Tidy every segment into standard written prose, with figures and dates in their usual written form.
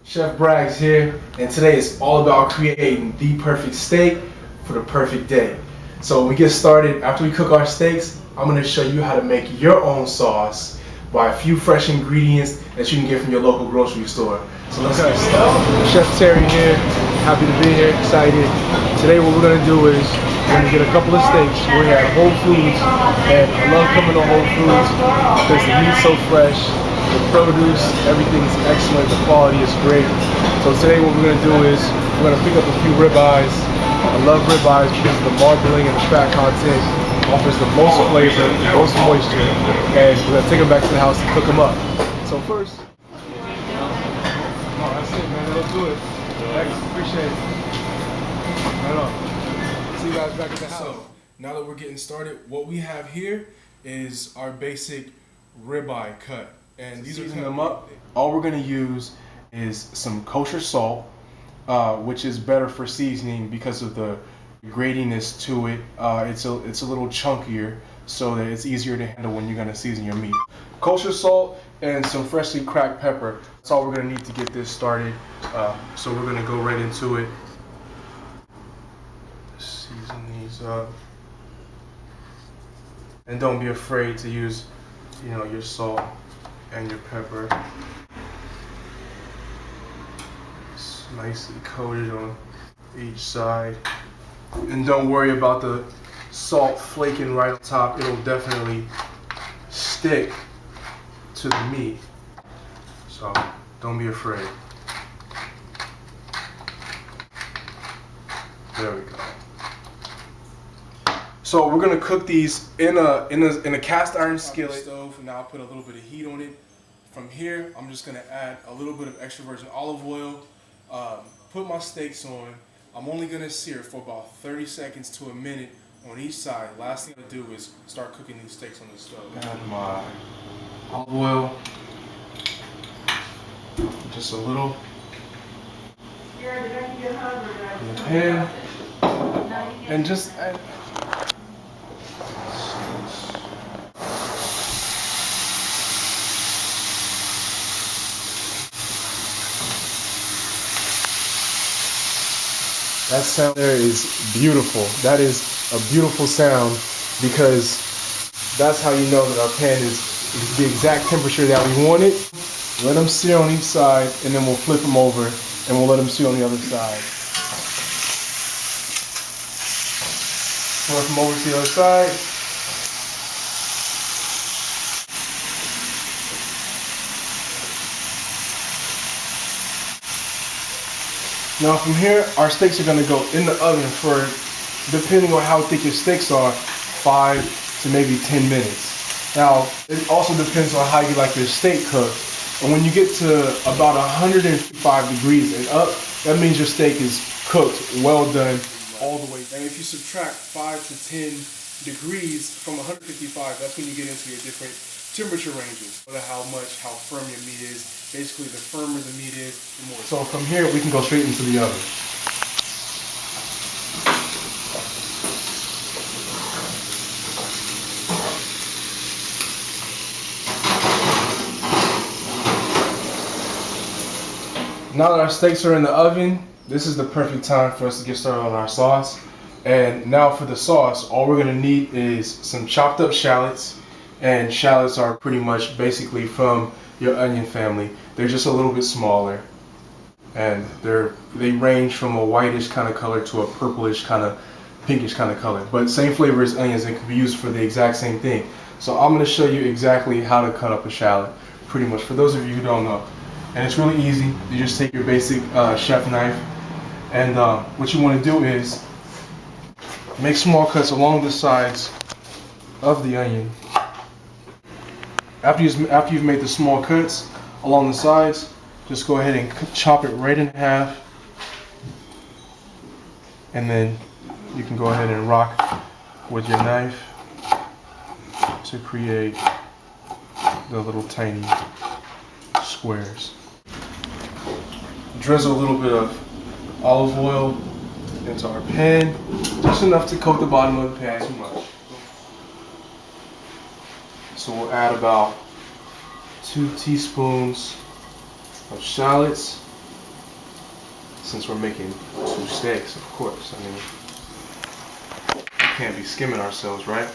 Chef Braggs here, and today is all about creating the perfect steak for the perfect day. So when we get started, after we cook our steaks, I'm going to show you how to make your own sauce by a few fresh ingredients that you can get from your local grocery store. So let's get started. Chef Terry here, happy to be here, excited. Today what we're going to do is we're going to get a couple of steaks. We're at Whole Foods, and I love coming to Whole Foods because the meat's so fresh. The produce, everything's excellent, the quality is great. So today what we're going to do is we're going to pick up a few ribeyes. I love ribeyes because the marbling and the fat content offers the most flavor, the most moisture, and we're going to take them back to the house to cook them up. So first, that's it, man. Let's do it. Thanks, appreciate it. Right on. See you guys back at the house. So now that we're getting started, what we have here is our basic ribeye cut. And these are them up. All we're going to use is some kosher salt, which is better for seasoning because of the gratiness to it. It's a little chunkier, so that it's easier to handle when you're going to season your meat. Kosher salt and some freshly cracked pepper. That's all we're going to need to get this started. So we're going to go right into it. Season these up, and don't be afraid to use, your salt and your pepper. It's nicely coated on each side. And don't worry about the salt flaking right on top. It'll definitely stick to the meat. So don't be afraid. There we go. So we're gonna cook these in a cast iron skillet stove, and now I'll put a little bit of heat on it. From here, I'm just gonna add a little bit of extra virgin olive oil. Put my steaks on. I'm only gonna sear for about 30 seconds to a minute on each side. Last thing I do is start cooking these steaks on the stove. Add my olive oil, just a little in the pan, and just add. That sound there is beautiful. That is a beautiful sound because that's how you know that our pan is the exact temperature that we want it. Let them sear on each side, and then we'll flip them over and we'll let them sear on the other side. Flip them over to the other side. Now from here, our steaks are going to go in the oven for, depending on how thick your steaks are, 5 to maybe 10 minutes. Now, it also depends on how you like your steak cooked. And when you get to about 105 degrees and up, that means your steak is cooked, well done, all the way. And if you subtract 5 to 10 degrees from 155, that's when you get into your different temperature ranges. How firm your meat is. Basically, the firmer the meat is, the more. So from here, we can go straight into the oven. Now that our steaks are in the oven, this is the perfect time for us to get started on our sauce. And now for the sauce, all we're gonna need is some chopped up shallots. And shallots are pretty much basically from your onion family. They're just a little bit smaller, and they range from a whitish kind of color to a purplish kind of pinkish kind of color, but same flavor as onions and can be used for the exact same thing. So I'm going to show you exactly how to cut up a shallot, pretty much, for those of you who don't know. And it's really easy. You just take your basic chef knife, and what you want to do is make small cuts along the sides of the onion. After you've made the small cuts along the sides, just go ahead and chop it right in half, and then you can go ahead and rock with your knife to create the little tiny squares. Drizzle a little bit of olive oil into our pan, just enough to coat the bottom of the pan, too much. So we'll add about 2 teaspoons of shallots. since we're making 2 steaks, of course. I mean, we can't be skimming ourselves, right?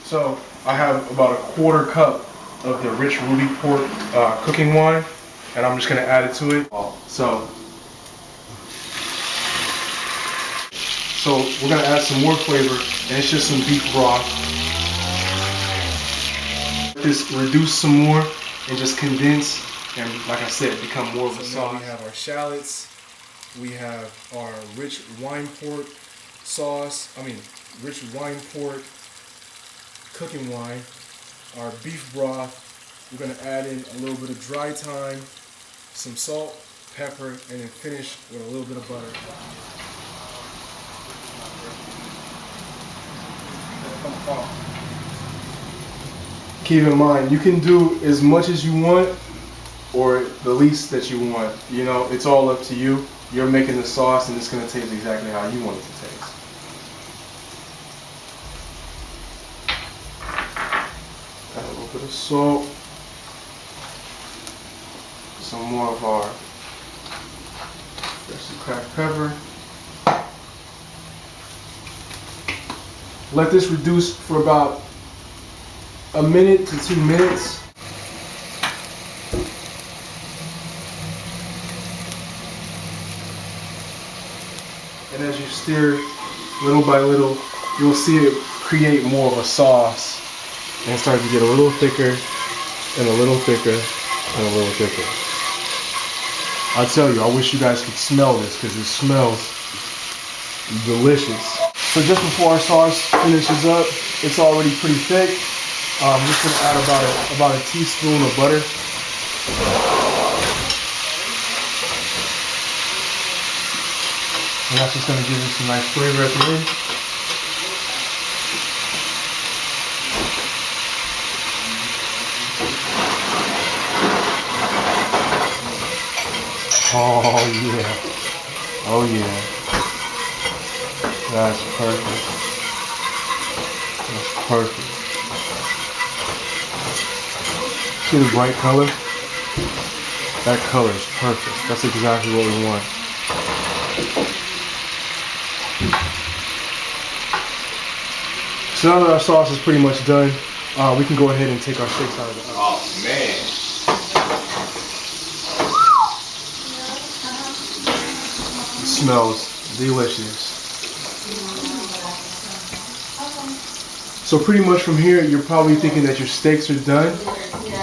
So I have about a 1/4 cup of the rich ruby port cooking wine, and I'm just gonna add it to it. So we're gonna add some more flavor, and it's just some beef broth. Just reduce some more and just condense, and like I said, become more of a sauce. We have our shallots, we have our rich wine port sauce, rich wine port cooking wine, our beef broth. We're gonna add in a little bit of dry thyme, some salt, pepper, and then finish with a little bit of butter. Keep in mind, you can do as much as you want or the least that you want. You know, it's all up to you. You're making the sauce and it's going to taste exactly how you want it to taste. Add a little bit of salt. Some more of our freshly cracked pepper. Let this reduce for about 1 minute to 2 minutes. And as you stir little by little, you'll see it create more of a sauce and start to get a little thicker and a little thicker and a little thicker. I tell you, I wish you guys could smell this because it smells delicious. So just before our sauce finishes up, it's already pretty thick. I'm just gonna add about a teaspoon of butter. And that's just gonna give it some nice flavor at the end. Oh yeah. Oh yeah. That's perfect. That's perfect. See the bright color? That color is perfect. That's exactly what we want. So now that our sauce is pretty much done, we can go ahead and take our steaks out of the oven. Oh man. It smells delicious. So pretty much from here, you're probably thinking that your steaks are done,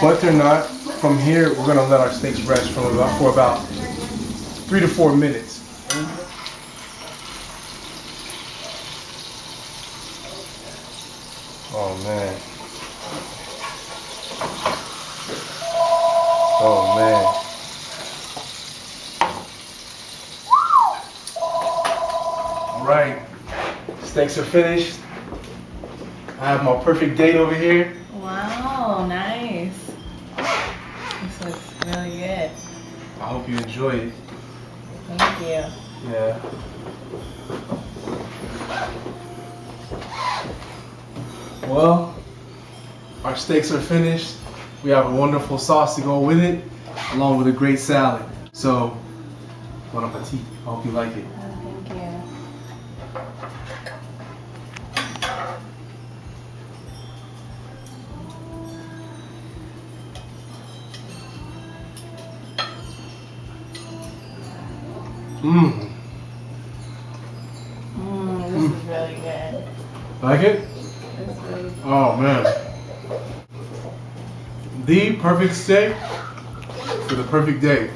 but they're not. From here, we're gonna let our steaks rest for about 3 to 4 minutes. Oh man. Oh man. All right, steaks are finished. I have my perfect date over here. Wow, nice. This looks really good. I hope you enjoy it. Thank you. Yeah. Well, our steaks are finished. We have a wonderful sauce to go with it, along with a great salad. So, bon appetit. I hope you like it. Oh, thank you. Mmm. This is really good. Like it? It's really good. Oh man. The perfect steak for the perfect day.